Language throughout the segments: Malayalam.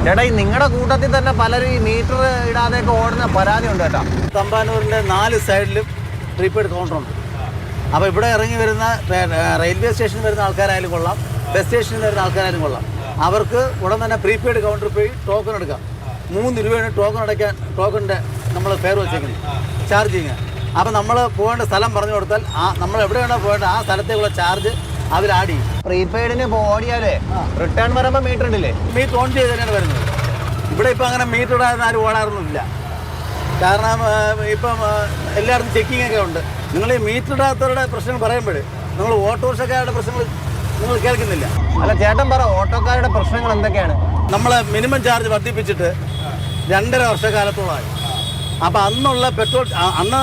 ചേട്ടാ ഈ നിങ്ങളുടെ കൂട്ടത്തിൽ തന്നെ പലരും ഈ മീറ്റർ ഇടാതെയൊക്കെ ഓടുന്ന പരാതി ഉണ്ട് കേട്ടോ. തമ്പാനൂരിൻ്റെ 4 സൈഡിലും പ്രീപെയ്ഡ് കൗണ്ടറുണ്ട്. അപ്പോൾ ഇവിടെ ഇറങ്ങി വരുന്ന റെയിൽവേ സ്റ്റേഷനിൽ വരുന്ന ആൾക്കാരായാലും കൊള്ളാം, ബസ് സ്റ്റേഷനിൽ വരുന്ന ആൾക്കാരായാലും കൊള്ളാം, അവർക്ക് ഉടൻ തന്നെ പ്രീപെയ്ഡ് കൗണ്ടറിൽ പോയി ടോക്കൺ എടുക്കാം. 3 രൂപയാണ് ടോക്കൺ അടയ്ക്കാൻ, ടോക്കണിൻ്റെ നമ്മൾ ഫെയർ വെച്ചേക്കുന്നത്, ചാർജിങ്. അപ്പോൾ നമ്മൾ പോകേണ്ട സ്ഥലം പറഞ്ഞു കൊടുത്താൽ നമ്മൾ എവിടെയാണോ പോകേണ്ടത് ആ സ്ഥലത്തേക്കുള്ള ചാർജ് അവർ ആഡ് ചെയ്യും. പ്രീപെയ്ഡിന് ഓടിയാലേ റിട്ടേൺ വരുമ്പോൾ മീറ്റർ ഇടില്ലേ? മീറ്റർ ഓൺ ചെയ്ത് തന്നെയാണ് വരുന്നത്. ഇവിടെ ഇപ്പോൾ അങ്ങനെ മീറ്റർ ഇടാതെ ആരും ഓടാറൊന്നുമില്ല. കാരണം ഇപ്പം എല്ലായിടത്തും ചെക്കിംഗ് ഒക്കെ ഉണ്ട്. നിങ്ങൾ ഈ മീറ്റർ ഇടാത്തവരുടെ പ്രശ്നം പറയുമ്പോൾ നിങ്ങൾ ഓട്ടോറിക്ഷക്കാരുടെ പ്രശ്നങ്ങൾ നിങ്ങൾ കേൾക്കുന്നില്ല. അല്ല ചേട്ടൻ പറ, ഓട്ടോക്കാരുടെ പ്രശ്നങ്ങൾ എന്തൊക്കെയാണ്? നമ്മൾ മിനിമം ചാർജ് വർദ്ധിപ്പിച്ചിട്ട് 2.5 വർഷക്കാലത്തോളമായി. അപ്പോൾ അന്നുള്ള പെട്രോൾ അന്ന്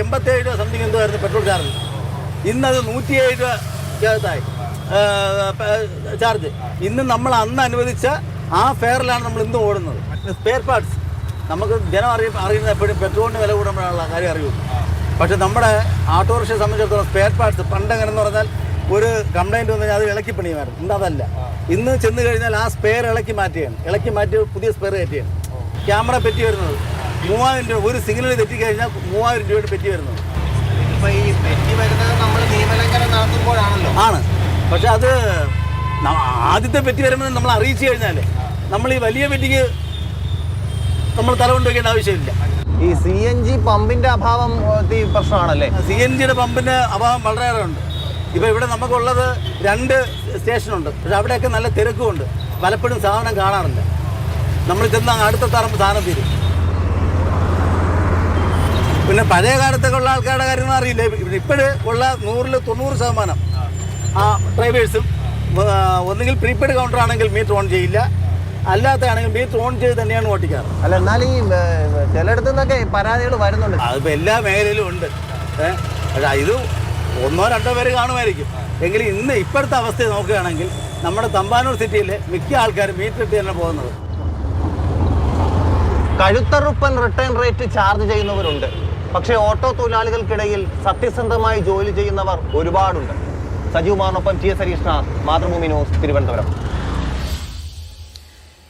87 രൂപ സംതിങ് എന്തോ ആയിരുന്നു പെട്രോൾ ചാർജ്. ഇന്നത് 107 രൂപയ്ക്കകത്തായി ചാർജ്. ഇന്ന് നമ്മൾ അന്ന് അനുവദിച്ച ആ ഫെയറിലാണ് നമ്മൾ ഇന്ന് ഓടുന്നത്. സ്പെയർ പാർട്സ് നമുക്ക് ജനം അറിയുന്നത് എപ്പോഴും പെട്രോളിന് വില കൂടുമ്പോഴുള്ള കാര്യം അറിയുള്ളൂ. പക്ഷേ നമ്മുടെ ഓട്ടോറിക്ഷയെ സംബന്ധിച്ചിടത്തോളം സ്പെയർ പാർട്സ് പണ്ടെങ്ങനെയെന്ന് പറഞ്ഞാൽ ഒരു കംപ്ലയിൻറ്റ് വന്നു കഴിഞ്ഞാൽ അത് ഇളക്കി പണിയുമായിരുന്നു. ഇന്ന് അതല്ല. ഇന്ന് ചെന്ന് കഴിഞ്ഞാൽ ആ സ്പെയർ ഇളക്കി മാറ്റി പുതിയ സ്പെയർ കയറ്റിയാണ്. ക്യാമറ പെറ്റി വരുന്നത് 3000 രൂപ, ഒരു സിഗ്നൽ തെറ്റിക്കഴിഞ്ഞാൽ 3000 രൂപയുടെ പെറ്റി വരുന്നത്. ഇപ്പോൾ ഈ പെറ്റി വരുന്നത് നമ്മൾ നിയമലംഘനം നടത്തുമ്പോഴാണല്ലോ. ആണ്. പക്ഷെ അത് ആദ്യത്തെ പെറ്റി വരുമ്പോൾ നമ്മൾ അറിയിച്ചു കഴിഞ്ഞാൽ നമ്മൾ ഈ വലിയ പെറ്റിക്ക് നമ്മൾ തലകൊണ്ട് വയ്ക്കേണ്ട ആവശ്യമില്ല. ഈ CNG പമ്പിൻ്റെ അഭാവം പ്രശ്നമാണല്ലേ? CNGയുടെ പമ്പിൻ്റെ അഭാവം വളരെയേറെ ഉണ്ട്. ഇപ്പോൾ ഇവിടെ നമുക്കുള്ളത് 2 സ്റ്റേഷനുണ്ട്. പക്ഷെ അവിടെയൊക്കെ നല്ല തിരക്കുമുണ്ട്. പലപ്പോഴും സാധനം കാണാറില്ല. നമ്മൾ ചെന്ന് അടുത്ത തറമ്പ് സാധനം തീരും. പിന്നെ പഴയ കാലത്തൊക്കെ ഉള്ള ആൾക്കാരുടെ കാര്യങ്ങൾ അറിയില്ല. ഇപ്പോഴും ഉള്ള 100% ആ ഡ്രൈവേഴ്സും ഒന്നുകിൽ പ്രീപെയ്ഡ് കൗണ്ടർ ആണെങ്കിൽ മീറ്റർ ഓൺ ചെയ്യില്ല, അല്ലാത്തതാണെങ്കിൽ മീറ്റർ ഓൺ ചെയ്ത് തന്നെയാണ് ഓട്ടിക്കാറ്. അല്ല എന്നാൽ ഈ ചിലയിടത്തു നിന്നൊക്കെ പരാതികൾ വരുന്നുണ്ട്. അതിപ്പോൾ എല്ലാ മേഖലയിലും ഉണ്ട്. പക്ഷേ ഇത് 1-2 പേര് കാണുമായിരിക്കും. എങ്കിലും ഇന്ന് ഇപ്പോഴത്തെ അവസ്ഥ നോക്കുകയാണെങ്കിൽ നമ്മുടെ തമ്പാനൂർ സിറ്റിയിൽ മിക്ക ആൾക്കാരും മീറ്റർ ഇട്ട് തന്നെ പോകുന്നത്. കഴുത്തറുപ്പൻ റിട്ടേൺ റേറ്റ് ചാർജ് ചെയ്യുന്നവരുണ്ട്. പക്ഷേ ഓട്ടോ തൊഴിലാളികൾക്കിടയിൽ സത്യസന്ധമായി ജോലി ചെയ്യുന്നവർ ഒരുപാടുണ്ട്. സജീവ് കുമാറിനൊപ്പം TS ഹരീഷ്ണ, മാതൃഭൂമി ന്യൂസ്, തിരുവനന്തപുരം.